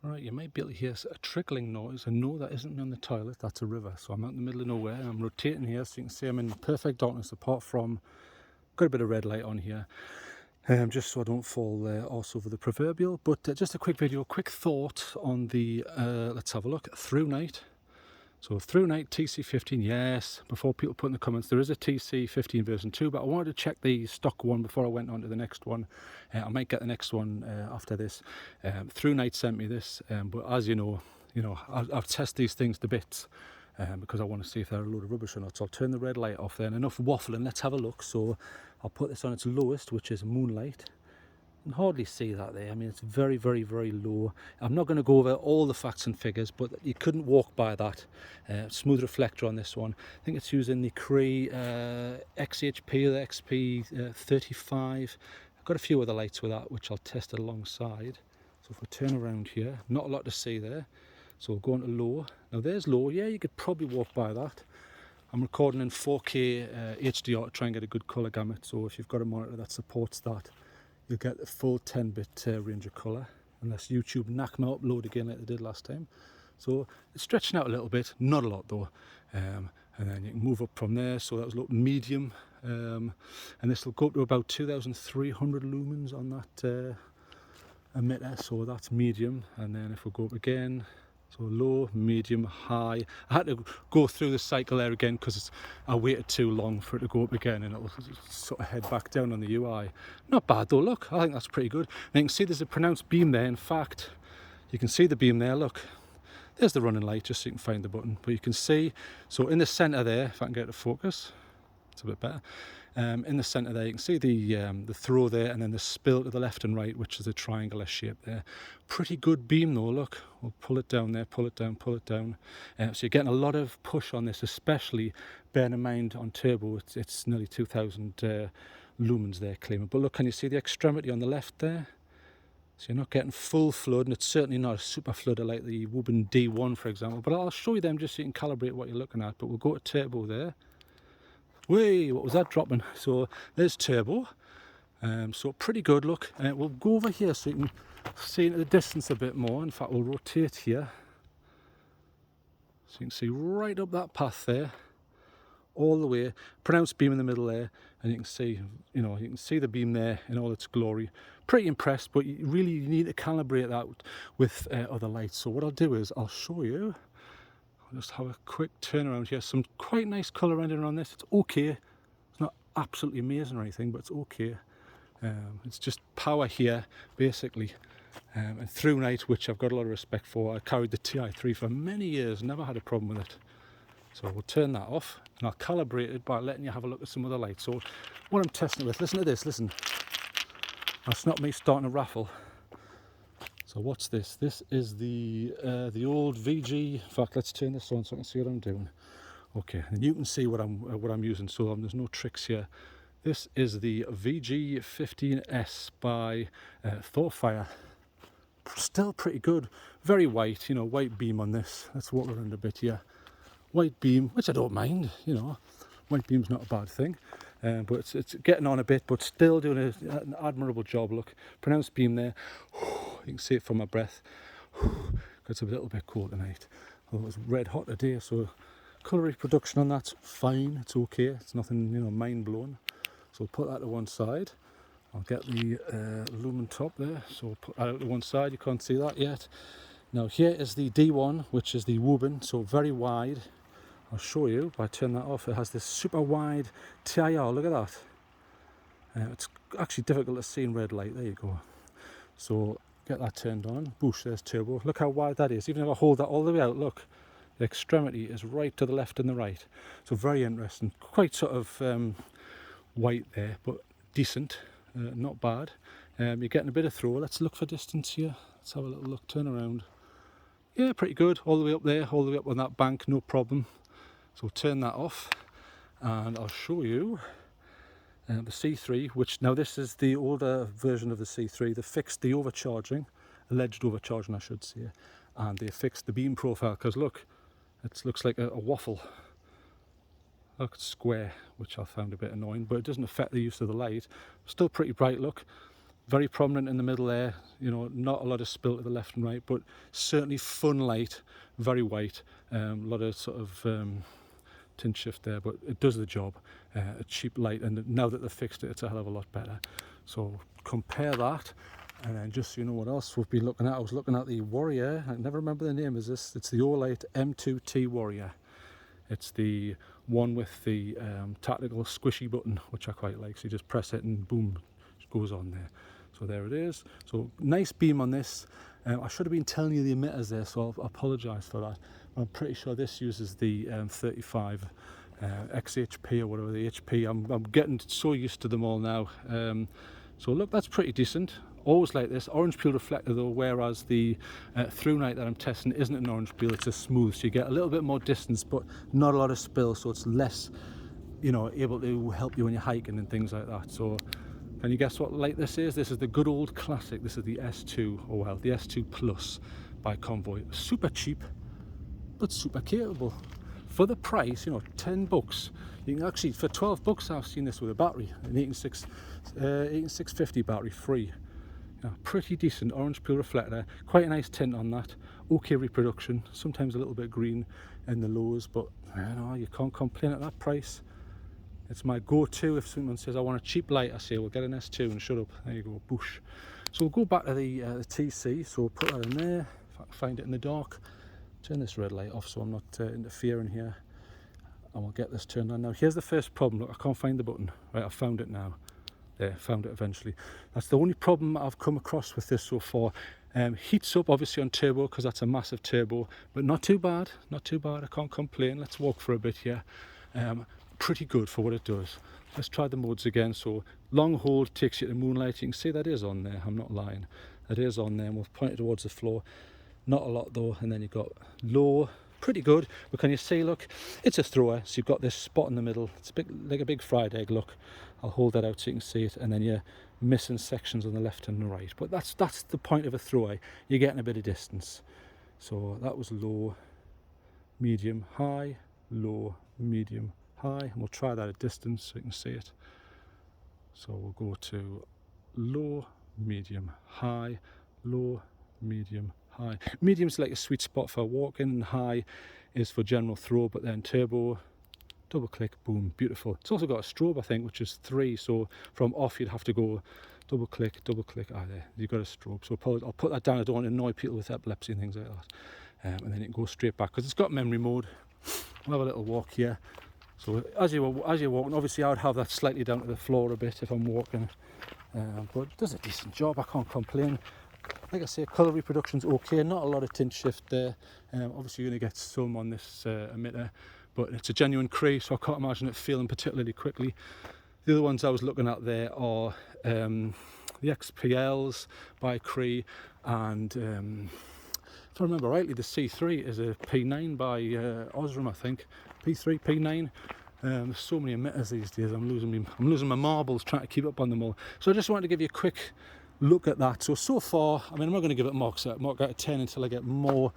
Alright, you might be able to hear a trickling noise, and no, that isn't on the toilet, that's a river. So I'm out in the middle of nowhere, and I'm rotating here, so you can see I'm in perfect darkness apart from, got a bit of red light on here, just so I don't fall arse over the proverbial. But just a quick video, quick thought on the, let's have a look, Thrunite. So Thrunite TC15, yes, before people put in the comments, there is a TC15 version 2, but I wanted to check the stock one before I went on to the next one. I might get the next one after this. Thrunite sent me this, but as you know, I've tested these things to bits because I want to see if they're a load of rubbish or not. So I'll turn the red light off then. Enough waffling, let's have a look. So I'll put this on its lowest, which is moonlight. You can hardly see that there. I mean, it's very, very, very low. I'm not going to go over all the facts and figures, but you couldn't walk by that. Smooth reflector on this one. I think it's using the Cree XHP or the XP35. I've got a few other lights with that, which I'll test alongside. So if we turn around here, not a lot to see there. So we'll go on to low. Now there's low. Yeah, you could probably walk by that. I'm recording in 4K HDR to try and get a good colour gamut. So if you've got a monitor that supports that, you'll get the full 10-bit range of colour, unless YouTube knock my upload again like they did last time. So it's stretching out a little bit, not a lot though. And then you can move up from there. So that was a little medium, and this will go up to about 2,300 lumens on that emitter. So that's medium. And then if we go up again, so low, medium, high. I had to go through the cycle there again because I waited too long for it to go up again, and it'll sort of head back down on the UI. Not bad though, look, I think that's pretty good. And you can see there's a pronounced beam there. In fact, you can see the beam there, look. There's the running light, just so you can find the button. But you can see, so in the centre there, if I can get it to focus, it's a bit better. In the centre there, you can see the throw there, and then the spill to the left and right, which is a triangular shape there. Pretty good beam though, look. We'll pull it down there, pull it down, pull it down. So you're getting a lot of push on this, especially bearing in mind on turbo, it's nearly 2,000 lumens there claiming. But look, can you see the extremity on the left there? So you're not getting full flood, and it's certainly not a super floodder like the Woburn D1, for example. But I'll show you them just so you can calibrate what you're looking at. But we'll go to turbo there. Whee, what was that dropping? So there's turbo. So pretty good, look. We'll go over here so you can see into the distance a bit more. In fact, we'll rotate here. So you can see right up that path there, all the way. Pronounced beam in the middle there, and you can see, you can see the beam there in all its glory. Pretty impressed, but you really need to calibrate that with other lights. So what I'll do is I'll show you. I'll just have a quick turn around here. Some quite nice colour rendering on this. It's okay. It's not absolutely amazing or anything, but it's okay. It's just power here, basically. And Thrunite, which I've got a lot of respect for. I carried the TI3 for many years, never had a problem with it. So we'll turn that off, and I'll calibrate it by letting you have a look at some other lights. So what I'm testing it with, listen to this, listen. That's not me starting a raffle. So what's this? This is the old VG. In fact, let's turn this on so I can see what I'm doing. Okay, and you can see what I'm using. So there's no tricks here. This is the VG15S by Thorfire. Still pretty good. Very white, white beam on this. Let's walk around a bit here. White beam, which I don't mind. White beam's not a bad thing. But it's getting on a bit, but still doing an admirable job. Look, pronounced beam there. You can see it from my breath. It's a little bit cold tonight. Although it's red hot today, so colour reproduction on that's fine. It's okay. It's nothing, mind blowing. So we'll put that to one side. I'll get the lumen top there. So we'll put that out to one side. You can't see that yet. Now here is the D1, which is the Woburn, so very wide. I'll show you by turning that off. It has this super wide TIR. Look at that. It's actually difficult to see in red light. There you go. So get that turned on. Boosh, there's turbo. Look how wide that is. Even if I hold that all the way out, look, the extremity is right to the left and the right. So very interesting. Quite sort of white there, but decent. Not bad. You're getting a bit of throw. Let's look for distance here. Let's have a little look. Turn around. Yeah, pretty good. All the way up there, all the way up on that bank, no problem. So we'll turn that off, and I'll show you the C3, which now this is the older version of the C3. They fixed the overcharging, alleged overcharging I should say, and they fixed the beam profile, because look, it looks like a waffle. Look, it's square, which I found a bit annoying, but it doesn't affect the use of the light. Still pretty bright, look. very prominent in the middle there, you know, not a lot of spill to the left and right, but certainly fun light, very white, a lot of sort of tint shift there, but it does the job. A cheap light, and now that they've fixed it, it's a hell of a lot better. So compare that, and then just so you know what else we've been looking at, I was looking at the Warrior, I never remember the name, is this, it's the Olight M2T Warrior. It's the one with the tactical squishy button, which I quite like, so you just press it and boom, it goes on there. So there it is. So nice beam on this. I should have been telling you the emitters there, so I'll apologise for that. I'm pretty sure this uses the 35 XHP or whatever the HP. I'm getting so used to them all now. So look, that's pretty decent. Always like this. Orange peel reflector though, whereas the Thrunite that I'm testing isn't an orange peel, it's a smooth. So you get a little bit more distance, but not a lot of spill, so it's less, you know, able to help you when you're hiking and things like that. So can you guess what light this is? This is the good old classic. This is the S2, or well, the S2 Plus by Convoy. Super cheap, but super capable. For the price, you know, 10 bucks. You can actually, for 12 bucks, I've seen this with a battery, an 18650 battery free. You know, pretty decent orange peel reflector, quite a nice tint on that. Okay reproduction, sometimes a little bit green in the lows, but you know, you can't complain at that price. It's my go-to. If someone says I want a cheap light, I say, well, get an S2 and shut up. There you go, boosh. So we'll go back to the TC. So we'll put that in there. If I can find it in the dark, turn this red light off so I'm not interfering here. And we'll get this turned on now. Here's the first problem. Look, I can't find the button. Right, I found it now. There, found it eventually. That's the only problem I've come across with this so far. Heats up obviously on turbo because that's a massive turbo, but not too bad. Not too bad. I can't complain. Let's walk for a bit here. Pretty good for what it does. Let's try the modes again. So long hold takes you to moonlight. You can see that is on there, I'm not lying, that is on there, and we'll point it towards the floor. Not a lot though. And then you've got low, pretty good, but can you see, look, it's a thrower, so you've got this spot in the middle. It's a bit like a big fried egg. Look, I'll hold that out so you can see it, and then you're missing sections on the left and the right, but that's the point of a thrower. You're getting a bit of distance. So that was low, medium, high, low, medium, high, and we'll try that at distance so you can see it. So we'll go to low, medium, high, low, medium, high. Medium's like a sweet spot for walking, and high is for general throw, but then turbo, double click, boom, beautiful. It's also got a strobe, I think, which is 3, so from off you'd have to go double click, there, you've got a strobe. So I'll put that down. I don't want to annoy people with epilepsy and things like that. And then it can go straight back because it's got memory mode. We'll have a little walk here. So as you're walking, obviously I would have that slightly down to the floor a bit if I'm walking, but it does a decent job. I can't complain. Like I say, colour reproduction's okay, not a lot of tint shift there. Obviously you're going to get some on this emitter, but it's a genuine Cree, so I can't imagine it feeling particularly quickly. The other ones I was looking at there are the XPLs by Cree, and if I remember rightly, the C3 is a P9 by Osram, I think. P3, P9. There's so many emitters these days. I'm losing my marbles trying to keep up on them all. So I just wanted to give you a quick look at that. So far, I mean, I'm not going to give it mark out of 10 until I get more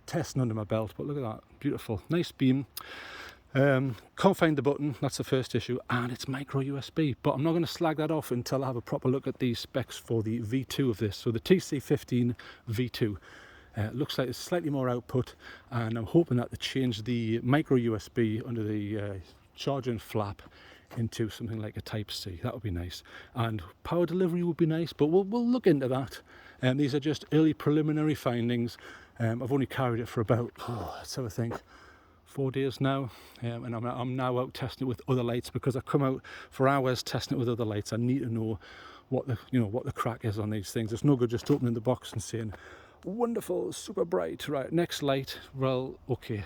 testing under my belt. But look at that, beautiful, nice beam. Can't find the button. That's the first issue, and it's micro USB. But I'm not going to slag that off until I have a proper look at the specs for the V2 of this. So the TC15 V2. Looks like it's slightly more output, and I'm hoping that they change the micro USB under the charging flap into something like a Type C. That would be nice, and power delivery would be nice, but we'll look into that. These are just early preliminary findings. I've only carried it for about, let's have a think, 4 days now, and I'm now out testing it with other lights because I come out for hours testing it with other lights. I need to know what the crack is on these things. It's no good just opening the box and saying, wonderful, super bright, right, next light. Well, okay,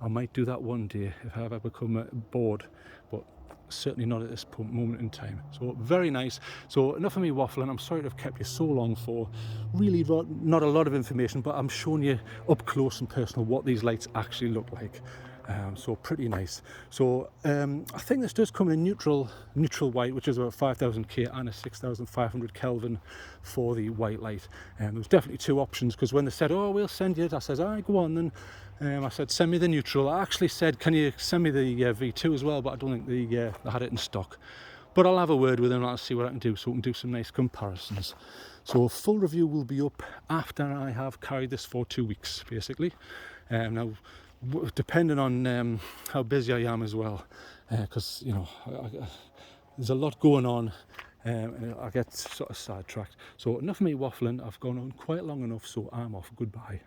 I might do that one day if I ever become bored, but certainly not at this moment in time. So very nice. So enough of me waffling. I'm sorry to have kept you so long for really not a lot of information, but I'm showing you up close and personal what these lights actually look like. So pretty nice. So I think this does come in neutral white, which is about 5000 K, and a 6500 Kelvin for the white light. And there's definitely two options, because when they said, oh, we'll send you it, I said, all right, go on then. I said, send me the neutral. I actually said, can you send me the V2 as well, but I don't think they had it in stock. but I'll have a word with him and I'll see what I can do, so we can do some nice comparisons. So a full review will be up after I have carried this for 2 weeks, basically. Now, depending on how busy I am as well, because you know there's a lot going on, and I get sort of sidetracked. So enough of me waffling. I've gone on quite long enough, so I'm off. Goodbye.